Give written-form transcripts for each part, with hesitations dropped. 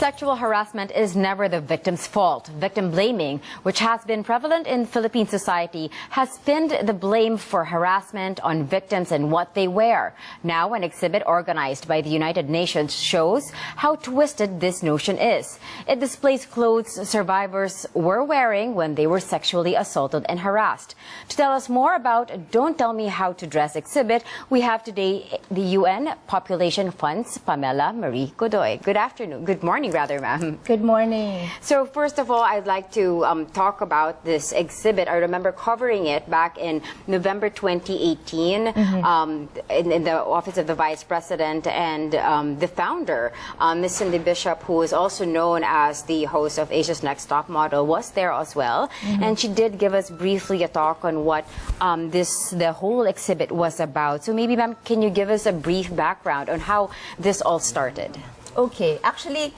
Sexual harassment is never the victim's fault. Victim blaming, which has been prevalent in Philippine society, has pinned the blame for harassment on victims and what they wear. Now, an exhibit organized by the United Nations shows how twisted this notion is. It displays clothes survivors were wearing when they were sexually assaulted and harassed. To tell us more about Don't Tell Me How to Dress exhibit, we have today the UN Population Fund's Pamela Marie Godoy. Good afternoon. Good morning, rather, ma'am. Good morning. So first of all, I'd like to talk about this exhibit. I remember covering it back in November 2018 in the Office of the Vice President, and the founder, Ms. Cindy Bishop, who is also known as the host of Asia's Next Top Model, was there as well. And she did give us briefly a talk on what the whole exhibit was about. So maybe, ma'am, can you give us a brief background on how this all started? Okay, actually,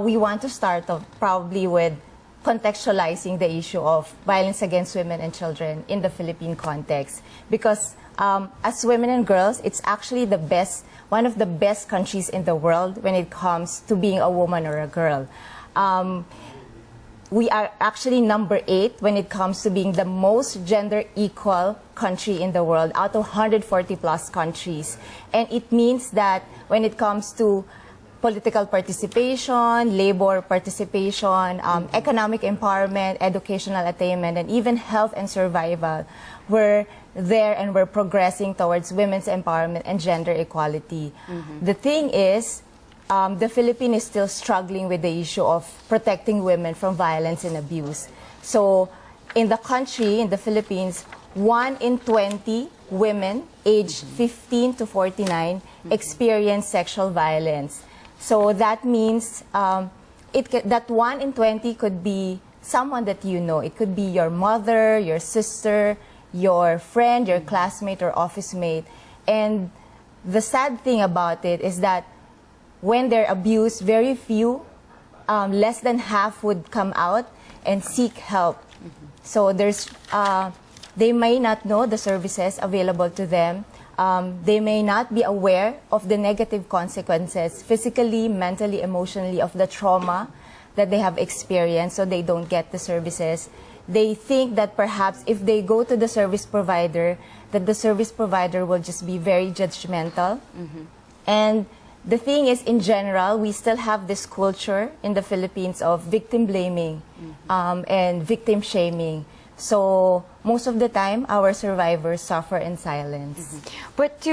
we want to start off probably with contextualizing the issue of violence against women and children in the Philippine context. Because as women and girls, it's actually one of the best countries in the world when it comes to being a woman or a girl. We are actually number 8 when it comes to being the most gender equal country in the world out of 140 plus countries. And it means that when it comes to political participation, labor participation, economic empowerment, educational attainment, and even health and survival, we're there and we're progressing towards women's empowerment and gender equality. The thing is, the Philippines is still struggling with the issue of protecting women from violence and abuse. So in the country, in the Philippines, 1 in 20 women aged 15 to 49 experience sexual violence. So that means that 1 in 20 could be someone that you know. It could be your mother, your sister, your friend, your classmate, or office mate. And the sad thing about it is that when they're abused, very few, less than half would come out and seek help. So they may not know the services available to them. They may not be aware of the negative consequences, physically, mentally, emotionally, of the trauma that they have experienced, so they don't get the services. They think that perhaps if they go to the service provider, that the service provider will just be very judgmental. And the thing is, in general, we still have this culture in the Philippines of victim blaming and victim shaming. So most of the time, our survivors suffer in silence. But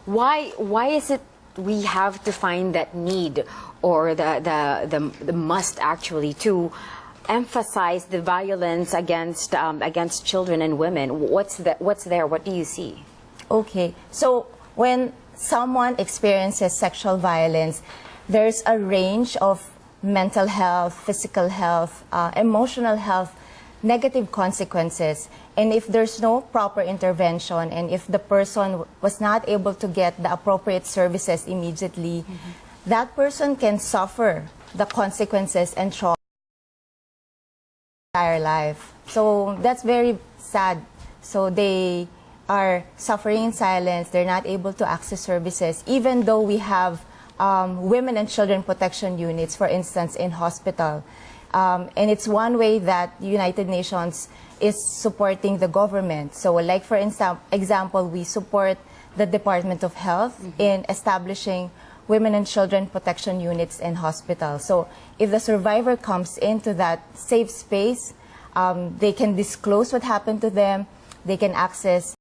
why is it we have to find that need or the must actually to emphasize the violence against children and women? What's there? What do you see? Okay, so when someone experiences sexual violence, there's a range of mental health, physical health, emotional health, negative consequences. And if there's no proper intervention, and if the person was not able to get the appropriate services immediately, that person can suffer the consequences and trauma their entire life. So that's very sad. So they are suffering in silence. They're not able to access services, even though we have women and children protection units, for instance, in hospital. And it's one way that the United Nations is supporting the government. So like, for example, we support the Department of Health in establishing women and children protection units in hospitals. So if the survivor comes into that safe space, they can disclose what happened to them, they can access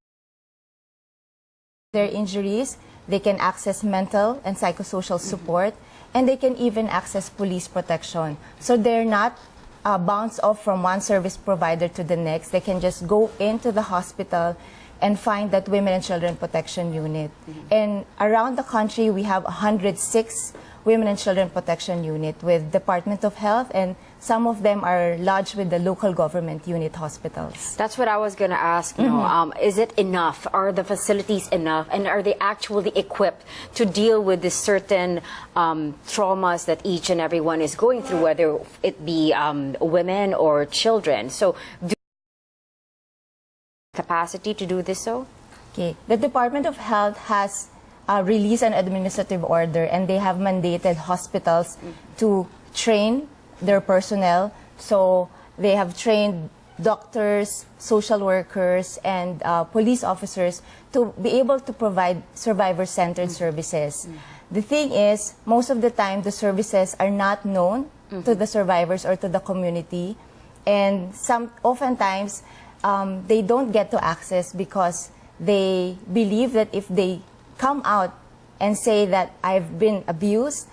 their injuries, they can access mental and psychosocial support, and they can even access police protection. So they're not bounced off from one service provider to the next. They can just go into the hospital and find that women and children protection unit. And around the country, we have 106 women and children protection unit with Department of Health, and some of them are lodged with the local government unit hospitals. That's what I was going to ask. Is it enough? Are the facilities enough? And are they actually equipped to deal with the certain traumas that each and everyone is going through, whether it be women or children? So do capacity to do this so? Okay. The Department of Health has released an administrative order, and they have mandated hospitals to train their personnel. So they have trained doctors, social workers, and police officers to be able to provide survivor-centered services. The thing is, most of the time, the services are not known to the survivors or to the community. And oftentimes, they don't get to access because they believe that if they come out and say that I've been abused,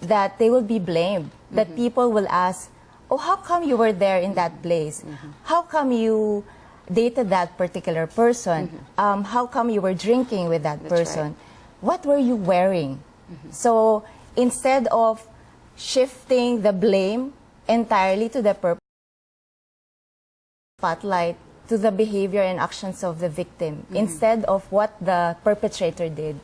that they will be blamed, that people will ask, oh, how come you were there in that place? How come you dated that particular person? How come you were drinking with that person? What were you wearing? So instead of shifting the blame entirely to the spotlight, to the behavior and actions of the victim instead of what the perpetrator did.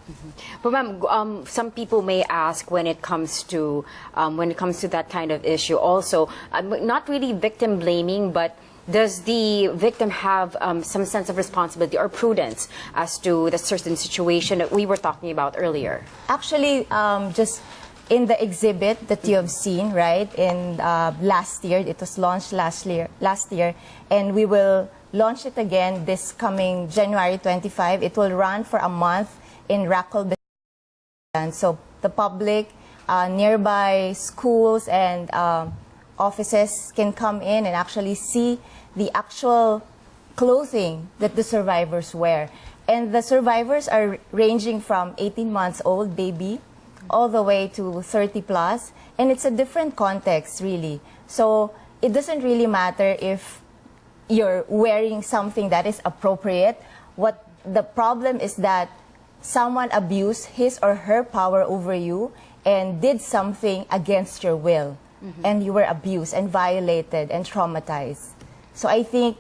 But ma'am, some people may ask when it comes to that kind of issue also, not really victim blaming, but does the victim have some sense of responsibility or prudence as to the certain situation that we were talking about earlier? Actually, just in the exhibit that you have seen, right, in last year, it was launched last year, and we will launch it again this coming January 25. It will run for a month in Rockwell Business Center. So the public, nearby schools and offices can come in and actually see the actual clothing that the survivors wear. And the survivors are ranging from 18 months old baby all the way to 30 plus. And it's a different context, really. So it doesn't really matter if you're wearing something that is appropriate. What the problem is that someone abused his or her power over you and did something against your will, and you were abused and violated and traumatized. So I think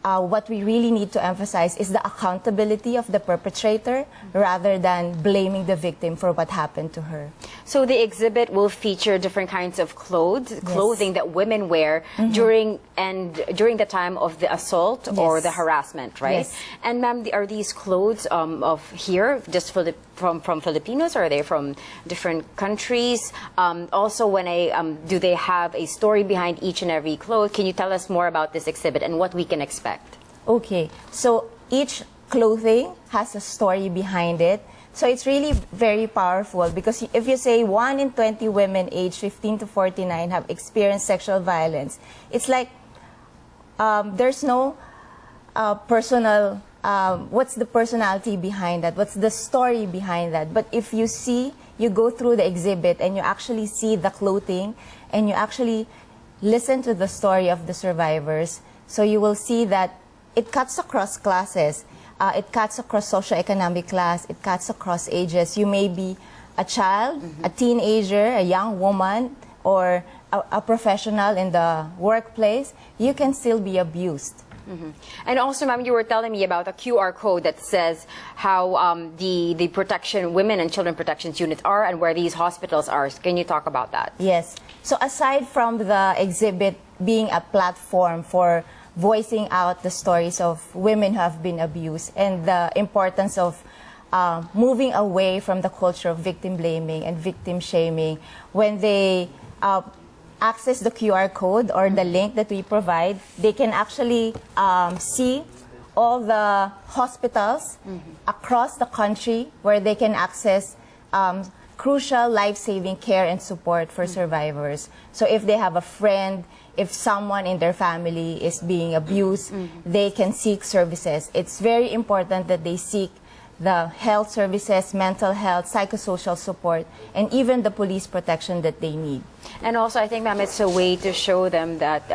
what we really need to emphasize is the accountability of the perpetrator rather than blaming the victim for what happened to her. So the exhibit will feature different kinds of clothing that women wear during the time of the assault or the harassment, right? Yes. And ma'am, are these clothes of here, just from Filipinos, or are they from different countries? Also, do they have a story behind each and every cloth? Can you tell us more about this exhibit and what we can expect? Okay, so each clothing has a story behind it. So it's really very powerful because if you say 1 in 20 women aged 15 to 49 have experienced sexual violence, it's like there's no personal, what's the personality behind that? What's the story behind that? But if you go through the exhibit and you actually see the clothing and you actually listen to the story of the survivors, so you will see that it cuts across classes. It cuts across socioeconomic class. It cuts across ages. You may be a child, a teenager, a young woman, or a professional in the workplace. You can still be abused. And also, ma'am, you were telling me about a QR code that says how the women and children protections units are and where these hospitals are. Can you talk about that? Yes. So aside from the exhibit being a platform for voicing out the stories of women who have been abused and the importance of moving away from the culture of victim blaming and victim shaming, when they access the QR code or the link that we provide, they can actually see all the hospitals across the country where they can access crucial life-saving care and support for survivors. So if they have a friend, if someone in their family is being abused, they can seek services. It's very important that they seek the health services, mental health, psychosocial support, and even the police protection that they need. And also, I think, ma'am, it's a way to show them that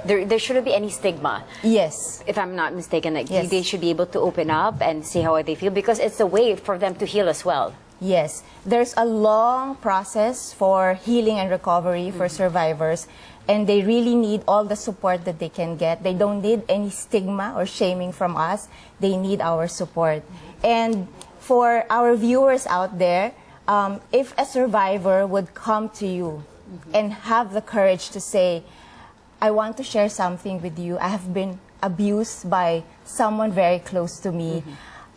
there shouldn't be any stigma. Yes. If I'm not mistaken, like, yes. They should be able to open up and see how they feel, because it's a way for them to heal as well. Yes. There's a long process for healing and recovery for survivors, and they really need all the support that they can get. They don't need any stigma or shaming from us. They need our support. And for our viewers out there, if a survivor would come to you and have the courage to say, I want to share something with you. I have been abused by someone very close to me.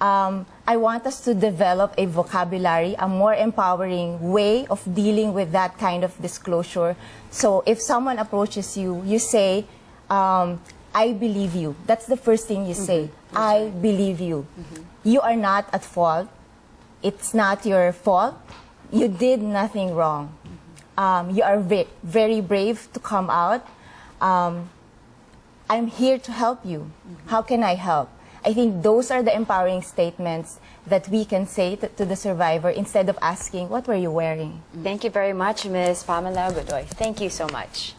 I want us to develop a vocabulary, a more empowering way of dealing with that kind of disclosure. So if someone approaches you, you say, I believe you. That's the first thing you say. I believe you. You are not at fault. It's not your fault. You did nothing wrong. You are very brave to come out. I'm here to help you. How can I help? I think those are the empowering statements that we can say to the survivor instead of asking, what were you wearing? Thank you very much, Ms. Pamela Godoy. Thank you so much.